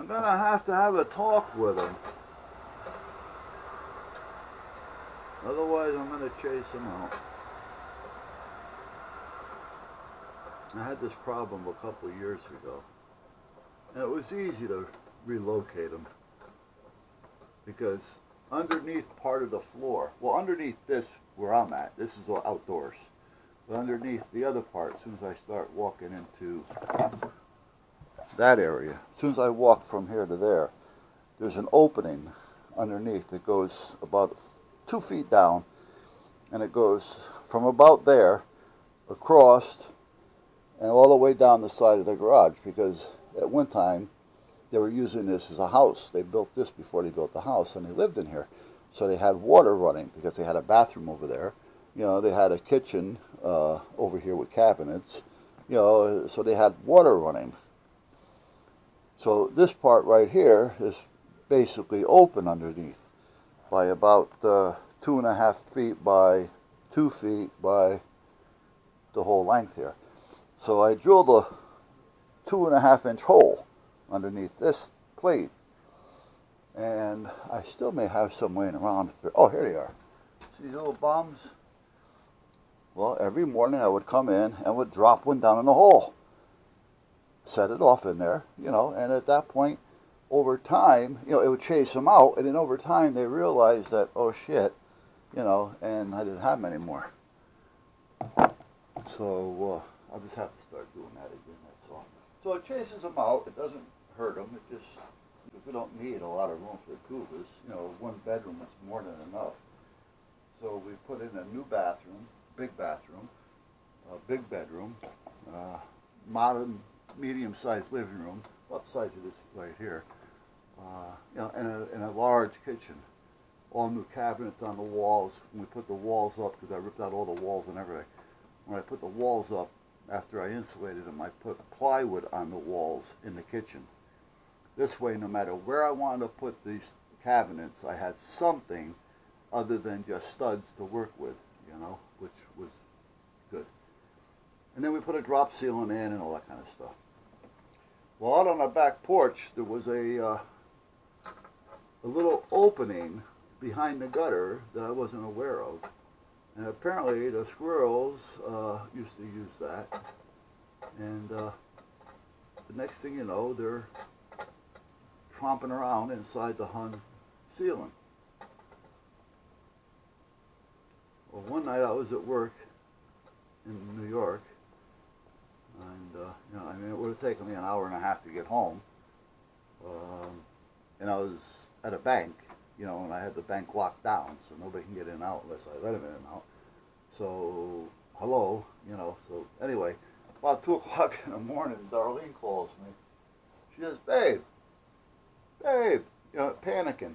I'm gonna have to have a talk with him. Otherwise, I'm gonna chase him out. I had this problem a couple of years ago, and it was easy to relocate him because underneath part of the floor, well, underneath this where I'm at, this is all outdoors, but underneath the other part, as soon as I start walking into that area, as soon as I walk from here to there, there's an opening underneath that goes about 2 feet down, and it goes from about there across and all the way down the side of the garage, because at one time they were using this as a house. They built this before they built the house, and they lived in here. So they had water running because they had a bathroom over there. You know, they had a kitchen over here with cabinets. You know, so they had water running. So this part right here is basically open underneath by about 2.5 feet by 2 feet by the whole length here. So I drilled a 2.5-inch hole underneath this plate, and I still may have some laying around. Oh, here they are. See these little bombs? Well, every morning I would come in and would drop one down in the hole, set it off in there, you know, and at that point, over time, you know, it would chase them out, and then over time they realized that, oh shit, you know, and I didn't have them anymore. So I'll just have to start doing that again, that's all. So it chases them out, it doesn't hurt them, it just, we don't need a lot of room for the kuvas, you know, 1 bedroom is more than enough. So we put in a new bathroom, big bedroom, modern, medium-sized living room, about the size of this right here, you know, and a large kitchen. All new cabinets on the walls. When we put the walls up, because I ripped out all the walls and everything, when I put the walls up, after I insulated them, I put plywood on the walls in the kitchen. This way, no matter where I wanted to put these cabinets, I had something other than just studs to work with, you know, which was good. And then we put a drop ceiling in and all that kind of stuff. Well, out on the back porch, there was a little opening behind the gutter that I wasn't aware of. And apparently the squirrels used to use that. And the next thing you know, they're tromping around inside the hung ceiling. Well, one night I was at work in New York, and you know, I mean, it would have taken me an hour and a half to get home. And I was at a bank, you know, and I had the bank locked down, so nobody can get in and out unless I let them in and out. So, hello, you know, so anyway, about 2 o'clock in the morning, Darlene calls me. She says, babe, you know, panicking.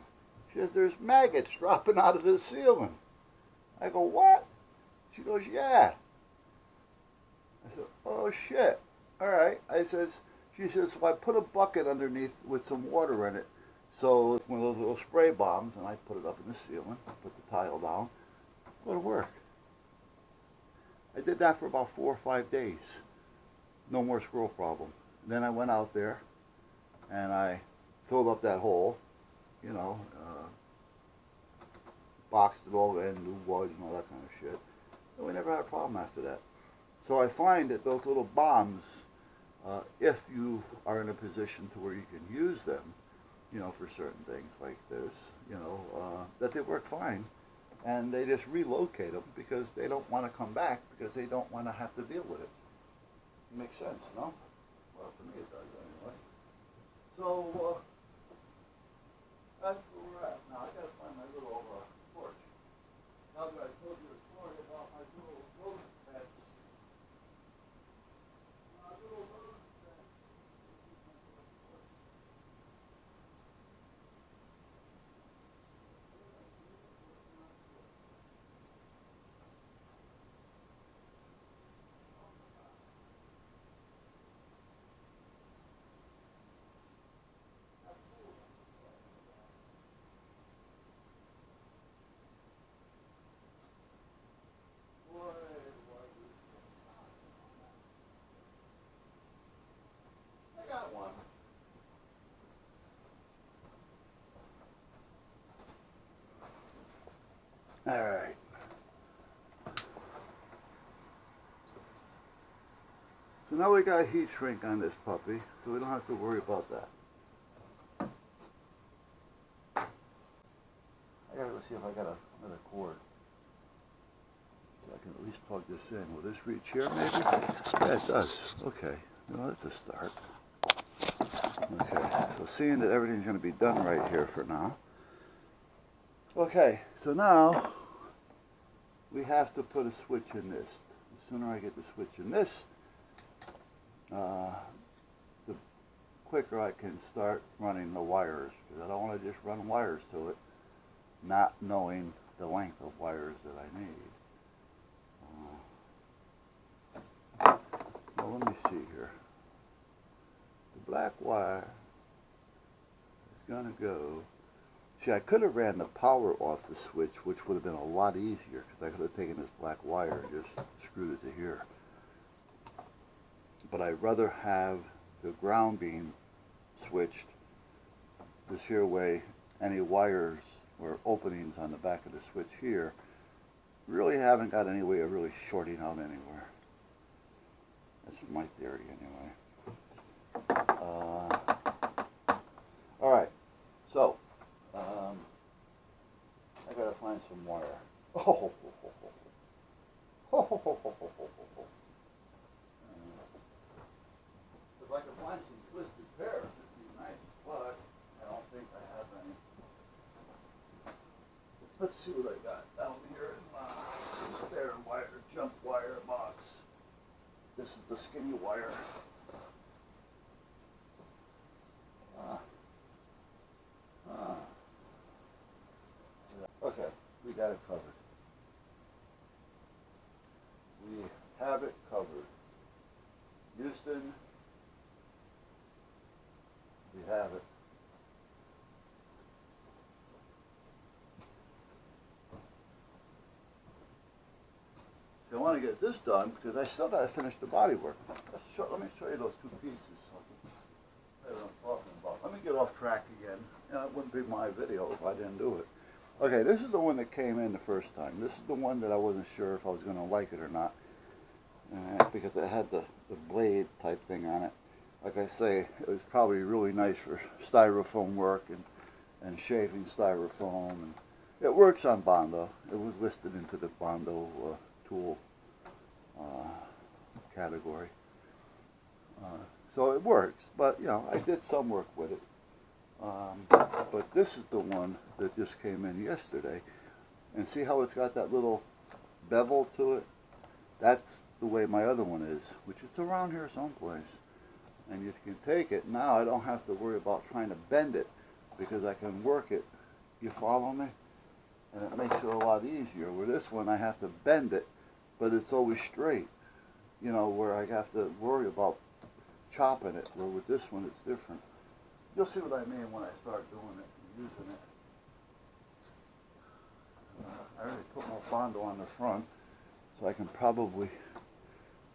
She says, there's maggots dropping out of the ceiling. I go, what? She goes, yeah. I said, oh shit. All right. She says, so I put a bucket underneath with some water in it. So one of those little spray bombs, and I put it up in the ceiling, put the tile down, go to work. I did that for about 4 or 5 days. No more squirrel problem. Then I went out there and I filled up that hole, you know, boxed it all in, new wood and all that kind of shit. And we never had a problem after that. So I find that those little bombs, if you are in a position to where you can use them, you know, for certain things like this, you know, that they work fine. And they just relocate them because they don't want to come back because they don't want to have to deal with it. It makes sense, no? Well, for me it does anyway. So, that's where we're at. Now, I got to find my little porch. Now that I told you a story about my little rodent pets. My little rodent pets. Alright. So now we got heat shrink on this puppy, so we don't have to worry about that. I gotta go see if I got another cord. So I can at least plug this in. Will this reach here maybe? Yeah, it does. Okay. Well, that's a start. Okay, so seeing that everything's going to be done right here for now. Okay, so now we have to put a switch in this. The sooner I get the switch in this, the quicker I can start running the wires, because I don't want to just run wires to it, not knowing the length of wires that I need. Well, let me see here. The black wire is going to go. See, I could have ran the power off the switch, which would have been a lot easier, because I could have taken this black wire and just screwed it to here. But I'd rather have the ground being switched this here way. Any wires or openings on the back of the switch here really haven't got any way of really shorting out anywhere. That's my theory anyway. Alright, so I gotta find some wire. If I could find some twisted pairs, it'd be nice, but I don't think I have any. Let's see what I got down here in my spare wire, jump wire box. This is the skinny wire. Okay, we got it covered. We have it covered. Houston, we have it. So I want to get this done because I still got to finish the body work. Let me show you those two pieces. That's what I'm talking about. Let me get off track again. You know, it wouldn't be my video if I didn't do it. Okay, this is the one that came in the first time. This is the one that I wasn't sure if I was going to like it or not. Because it had the blade type thing on it. Like I say, it was probably really nice for styrofoam work and shaving styrofoam. And it works on Bondo. It was listed into the Bondo tool category. So it works, but you know, I did some work with it. But this is the one that just came in yesterday. And see how it's got that little bevel to it? That's the way my other one is, which is around here someplace. And you can take it. Now I don't have to worry about trying to bend it because I can work it. You follow me? And it makes it a lot easier. With this one I have to bend it, but it's always straight. You know, where I have to worry about chopping it, where with this one it's different. You'll see what I mean when I start doing it and using it. I already put my Bondo on the front, so I can probably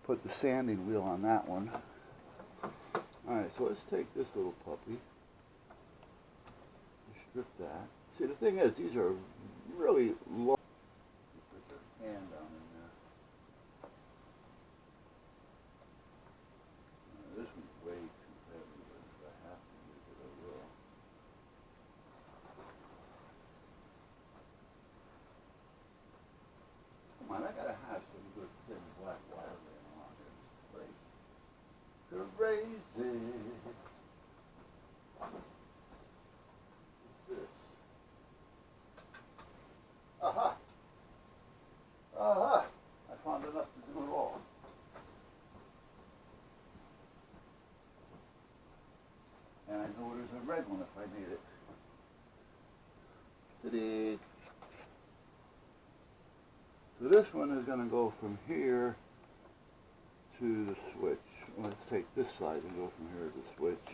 put the sanding wheel on that one. Alright, so let's take this little puppy. Strip that. See, the thing is, these are really low. Put the hand down in there. This one's way too heavy, but if I have to use it, I will. Come on, I gotta have some good thin black wire laying around here. This is crazy. Crazy. What's this? Aha! Aha! I found enough to do it all. And I know there's a red one if I need it. Ta-da! So this one is going to go from here to the switch. Let's take this side and go from here to the switch.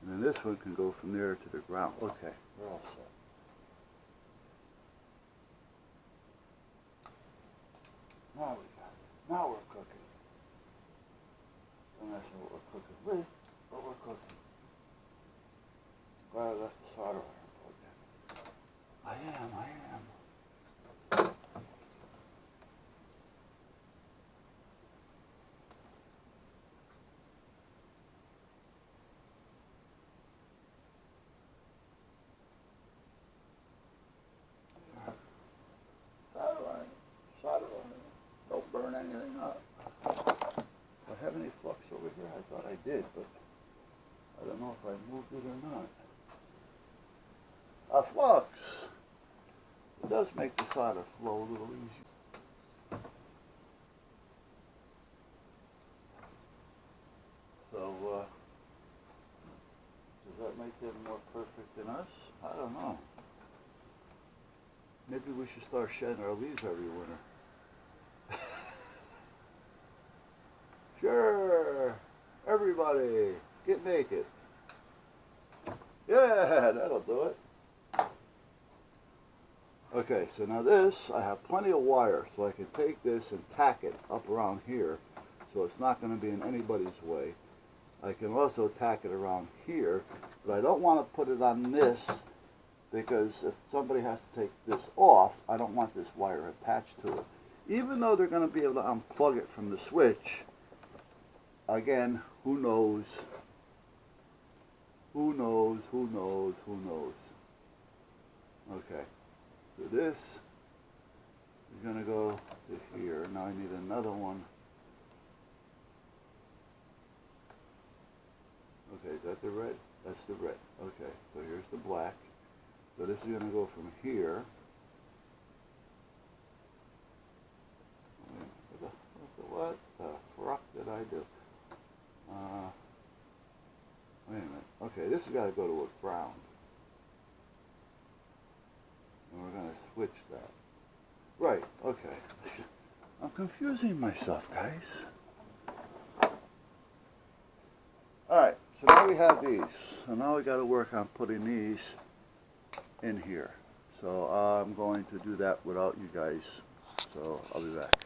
And then this one can go from there to the ground. Okay, we're all set. Now we got it. Now we're cooking. Don't ask me what we're cooking with, but we're cooking. Glad I left the solder iron plugged in. I am. it or not. A flux. It does make the solder flow a little easier. So, does that make them more perfect than us? I don't know. Maybe we should start shedding our leaves every winter. Sure. Everybody, get naked. Yeah, that'll do it. Okay, so now this, I have plenty of wire, so I can take this and tack it up around here, so it's not going to be in anybody's way. I can also tack it around here, but I don't want to put it on this, because if somebody has to take this off, I don't want this wire attached to it. Even though they're going to be able to unplug it from the switch, again, who knows? Who knows, who knows, who knows? Okay. So this is going to go to here. Now I need another one. Okay, is that the red? That's the red. Okay, so here's the black. So this is going to go from here. What the fruck did I do? Wait a minute. Okay, this has got to go to a ground. And we're going to switch that. Right, okay. I'm confusing myself, guys. Alright, so now we have these. So now we got to work on putting these in here. So I'm going to do that without you guys. So I'll be back.